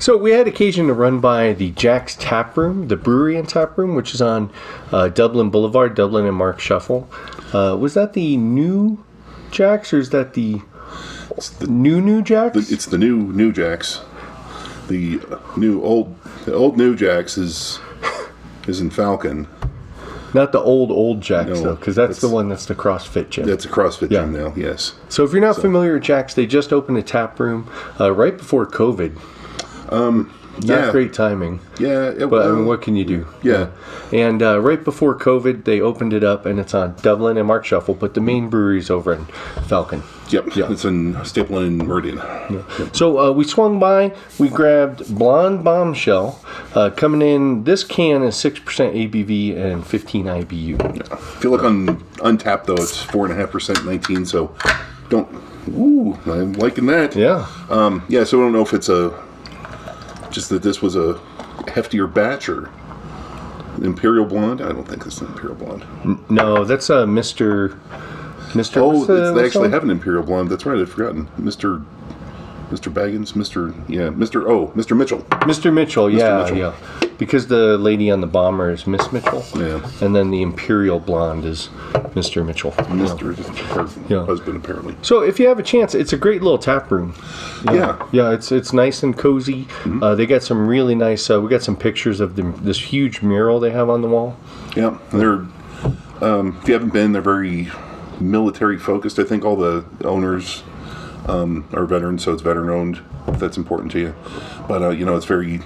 So we had occasion to run by the JAKs Taproom, the brewery and taproom, which is on Dublin Blvd, Dublin and Marksheffel. Was that the new JAKs, or is that the new JAKs? It's the new JAKs. The old new JAKs is in Falcon. Not the old JAKs, though, because that's the one that's the CrossFit gym. That's a CrossFit gym now, yes. So if you're not familiar with JAKs, they just opened a tap room right before COVID. Not great timing. Yeah. But I mean, what can you do? Yeah. And right before COVID, they opened it up, and it's on Dublin and Marksheffel, but the main brewery's over in Falcon. Yep. It's in Staple and Meridian. Yep. So we swung by. We grabbed Blonde Bombshell. Coming in, this can is 6% ABV and 15 IBU. Yeah. If you look on Untapped, though, it's 4.5%, 19. So don't. Ooh, I'm liking that. Yeah. So I don't know if it's just that this was a heftier batch or Imperial Blonde. I don't think it's an Imperial Blonde. No, that's a Mr. Oh, they actually have an Imperial Blonde. That's right. I'd forgotten. Mr. Baggins, Mr. Mitchell. Mr. Mitchell, yeah. Because the lady on the bomber is Miss Mitchell. Yeah. And then the Imperial Blonde is Mr. Mitchell. Her husband, apparently. So if you have a chance, it's a great little tap room. Yeah. Yeah, it's nice and cozy. Mm-hmm. They got some really nice, we got some pictures of this huge mural they have on the wall. Yeah. They're, if you haven't been, they're very military focused. I think all the owners are veterans, so it's veteran owned, if that's important to you. But it's very,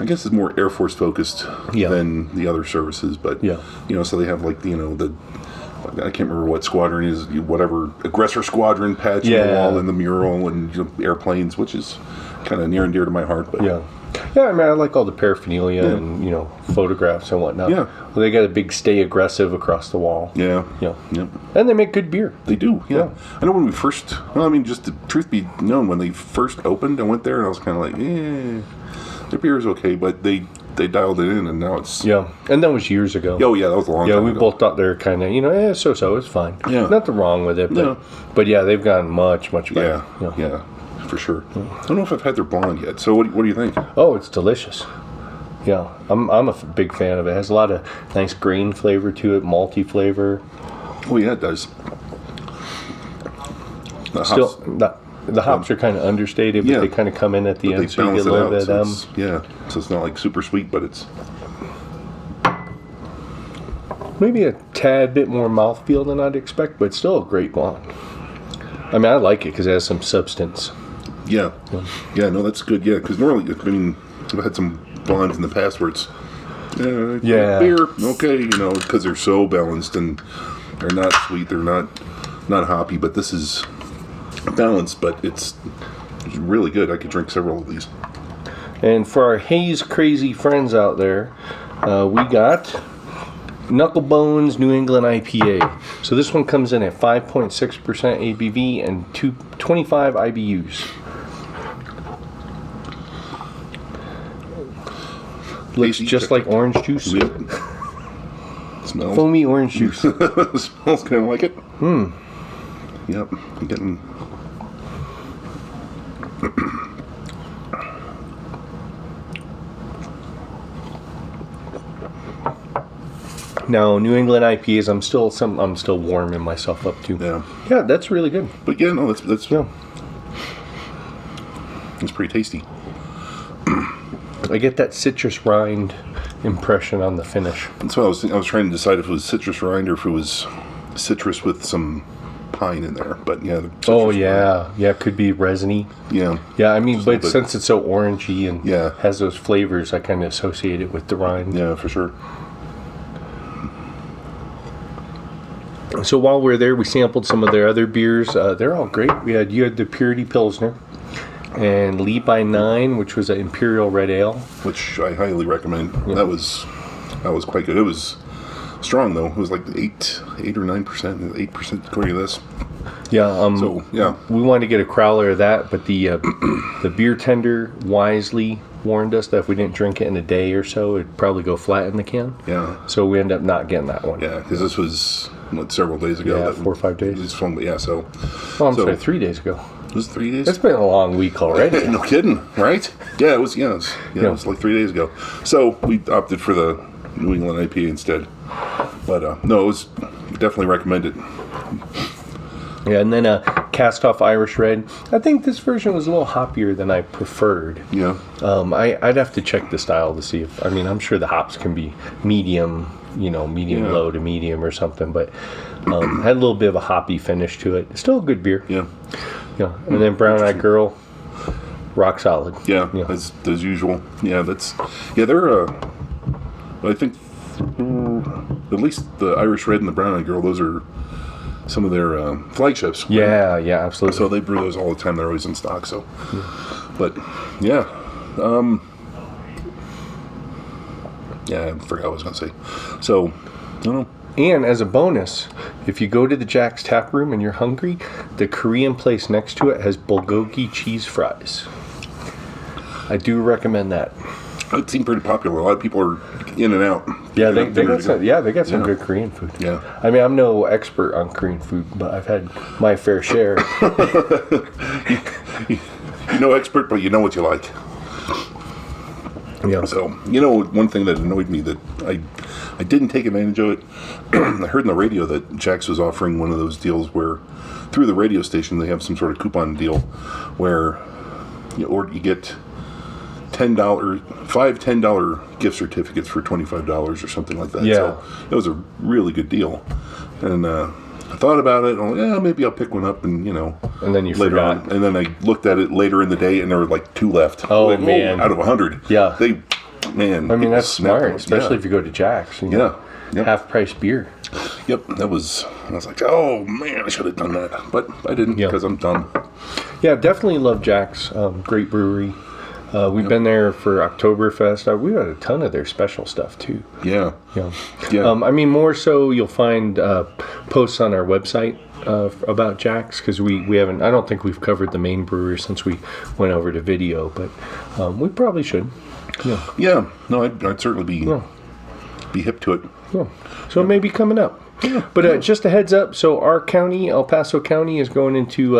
I guess it's more Air Force focused than the other services. But so they have I can't remember what squadron is, whatever aggressor squadron patch on the wall and the mural and airplanes, which is kind of near and dear to my heart. But I mean, I like all the paraphernalia and photographs and whatnot. Yeah. Well, they got a big "Stay Aggressive" across the wall. Yeah. And they make good beer. They do. Yeah. I know when we first. Well, I mean, just the truth be known, when they first opened, I went there and I was kind of like, their beer is okay, but they dialed it in, and now it's and that was years ago. Oh yeah, that was a long time ago. We both thought they were kind of so it's fine. Yeah. Nothing wrong with it, but they've gotten much better. Yeah. For sure. I don't know if I've had their blonde yet. So what do you think? Oh, it's delicious. Yeah, I'm a big fan of it. It has a lot of nice grain flavor to it, malty flavor. Oh yeah, it does. The hops are kind of understated, but they kind of come in at the end, so you get a little bit of them. So it's not like super sweet, but it's maybe a tad bit more mouthfeel than I'd expect, but it's still a great blonde. I mean, I like it because it has some substance. Yeah, no, that's good. Yeah, because normally, I mean, I've had some blondes in the past where it's beer, okay, because they're so balanced and they're not sweet, they're not hoppy, but this is balanced, but it's really good. I could drink several of these. And for our haze crazy friends out there, we got Knuclebones New England IPA. So this one comes in at 5.6% ABV and 25 IBUs. Looks just like orange juice. Yep. Smells foamy orange juice. Smells kind of like it. Yep. I'm getting. Now, New England IPAs, I'm still warming myself up to. Yeah, that's really good. But that's it's pretty tasty. I get that citrus rind impression on the finish. That's what I was trying to decide if it was citrus rind or if it was citrus with some pine in there. But it could be resiny. Yeah. I mean, but since it's so orangey and has those flavors, I kind of associate it with the rind. Yeah, for sure. So while we were there, we sampled some of their other beers. They're all great. You had the Purity Pilsner and Lee by 9, which was an Imperial Red Ale, which I highly recommend. That was quite good. It was strong though. It was like 8 or 9%, 8% according to this. We wanted to get a crowler of that, but the beer tender wisely warned us that if we didn't drink it in a day or so, it'd probably go flat in the can. Yeah. So we ended up not getting that one. Yeah, because this was several days ago. Yeah, 4 or 5 days. It's fun, but 3 days ago. Was it 3 days? It's been a long week already. No kidding, right? Yeah, it was. Yeah, it was like 3 days ago. So we opted for the New England IPA instead. But no, it was definitely recommended. Yeah, and then Cast Off Irish Red. I think this version was a little hoppier than I preferred. Yeah. I'd have to check the style to see if, I mean, I'm sure the hops can be medium, low to medium or something, but had a little bit of a hoppy finish to it. Still a good beer. Yeah. Yeah. And then Brown Eyed Girl, rock solid. Yeah, as usual. Yeah, they're, I think, at least the Irish Red and the Brown Eyed Girl, those are some of their flagships. Yeah, yeah, absolutely. So they brew those all the time. They're always in stock. So, but yeah, yeah, I forgot what I was going to say. So, I don't know. And as a bonus, if you go to the JAKs Taproom and you're hungry, the Korean place next to it has bulgogi cheese fries. I do recommend that. It seemed pretty popular. A lot of people are in and out. Yeah, they got some good Korean food. Yeah. I mean, I'm no expert on Korean food, but I've had my fair share. You're no expert, but you know what you like. Yeah. So, one thing that annoyed me that I didn't take advantage of it, I heard on the radio that JAKs was offering one of those deals where through the radio station they have some sort of coupon deal where you get $10 gift certificates for $25 or something like that. Yeah. So it was a really good deal. And I thought about it, and maybe I'll pick one up and And then you later forgot. on. And then I looked at it later in the day and there were like 2 left. Oh, man. Out of 100. Yeah. I mean, that's smart, especially if you go to JAKs. Yeah. Yep. Half price beer. Yep, I was like, oh man, I should have done that. But I didn't because I'm dumb. Yeah, definitely love JAKs. Great brewery. We've been there for Oktoberfest. We had a ton of their special stuff too. Yeah. Yeah. I mean, more so you'll find posts on our website about JAKs because we haven't. I don't think we've covered the main brewery since we went over to video, but we probably should. Yeah. Yeah. No, I'd certainly be hip to it. Yeah. So maybe coming up. Yeah. But just a heads up, so our county, El Paso County, is going into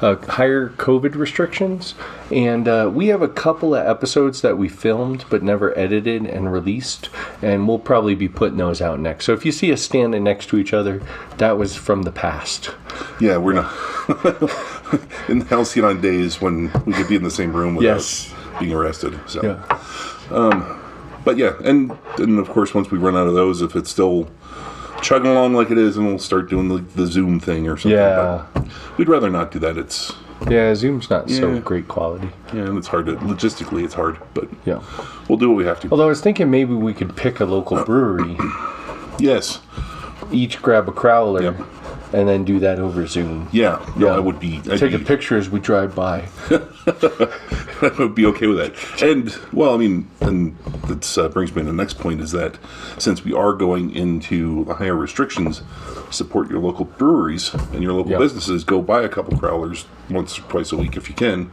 higher COVID restrictions. And we have a couple of episodes that we filmed but never edited and released. And we'll probably be putting those out next. So if you see us standing next to each other, that was from the past. Yeah, we're not in the halcyon days when we could be in the same room without being arrested. So. Yeah. But yeah, and of course, once we run out of those, if it's still chugging along like it is, and we'll start doing the Zoom thing or something. Yeah. But we'd rather not do that. Zoom's not so great quality. Yeah, and it's hard logistically, it's hard, but yeah, we'll do what we have to. Although I was thinking maybe we could pick a local brewery. Yes. Each grab a crowler. Yep. And then do that over Zoom. Yeah. No, I would be. Take a picture as we drive by. I would be okay with that. And, well, I mean, and that brings me to the next point is that since we are going into the higher restrictions, support your local breweries and your local businesses. Go buy a couple crowlers once or twice a week if you can.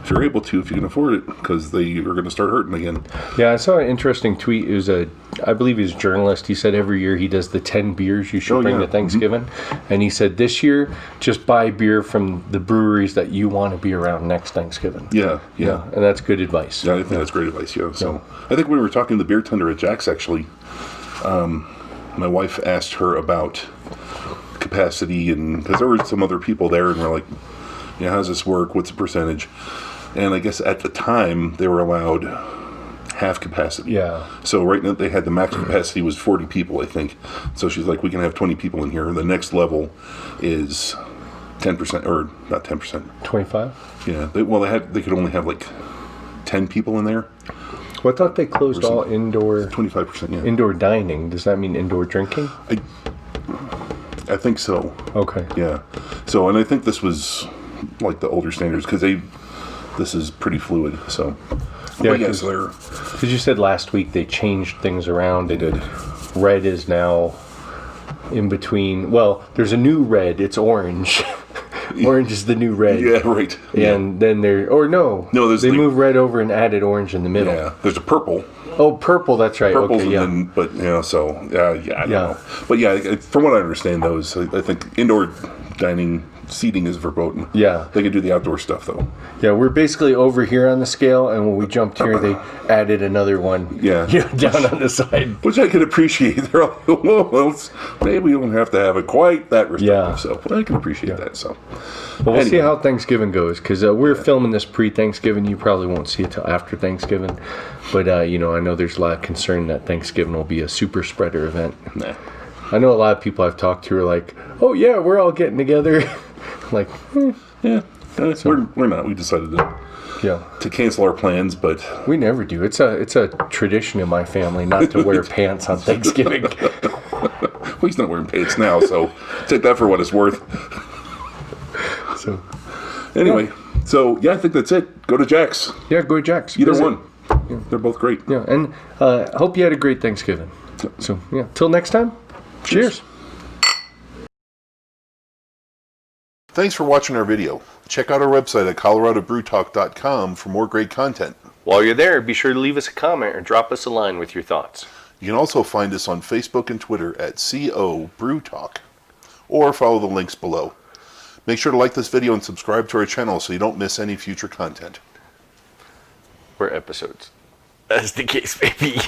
If you're able to, if you can afford it, because they are going to start hurting again. Yeah, I saw an interesting tweet. It was I believe he's a journalist. He said every year he does the 10 beers you should bring to Thanksgiving. Mm-hmm. And he said this year, just buy beer from the breweries that you want to be around next Thanksgiving. Yeah. And that's good advice. Yeah, I think that's great advice, So I think when we were talking to the beer tender at JAKs, actually, my wife asked her about capacity, and because there were some other people there, and we're like, how does this work? What's the percentage? And I guess at the time, they were allowed half capacity. Yeah. So right now, they had the max capacity was 40 people, I think. So she's like, we can have 20 people in here. The next level is 10%, or not 10%. 25? Yeah. They could only have like 10 people in there. Well, I thought they closed all indoor... 25%, yeah. Indoor dining. Does that mean indoor drinking? I think so. Okay. Yeah. So, and I think this was like the older standards, because this is pretty fluid, so... Yeah, because you said last week they changed things around. They did. Red is now in between. Well, there's a new red. It's orange. Orange is the new red. Yeah, right. And then they moved red over and added orange in the middle. Yeah, there's a purple. Oh, purple. That's right. Purple's okay, yeah. I don't know. But yeah, from what I understand, those I think indoor dining seating is verboten. Yeah. They could do the outdoor stuff, though. Yeah, we're basically over here on the scale, and when we jumped here, they added another one. Yeah. Down on the side. Which I can appreciate. They're like, well, maybe we don't have to have it quite that restrictive. So I can appreciate that. So, well, we'll see how Thanksgiving goes, because we're filming this pre-Thanksgiving. You probably won't see it till after Thanksgiving. But, I know there's a lot of concern that Thanksgiving will be a super spreader event. Nah. I know a lot of people I've talked to are like, oh, yeah, we're all getting together. Like, yeah. We're not. We decided to cancel our plans, but we never do. It's a tradition in my family not to wear pants on Thanksgiving. Well, he's not wearing pants now, so take that for what it's worth. So, anyway, I think that's it. Go to JAKs. Yeah, go to JAKs. Either one. Yeah. They're both great. Yeah, and hope you had a great Thanksgiving. So, till next time, cheers. Thanks for watching our video. Check out our website at coloradobrewtalk.com for more great content. While you're there, be sure to leave us a comment or drop us a line with your thoughts. You can also find us on Facebook and Twitter at CO Brew Talk, or follow the links below. Make sure to like this video and subscribe to our channel so you don't miss any future content. Or episodes, as the case may be.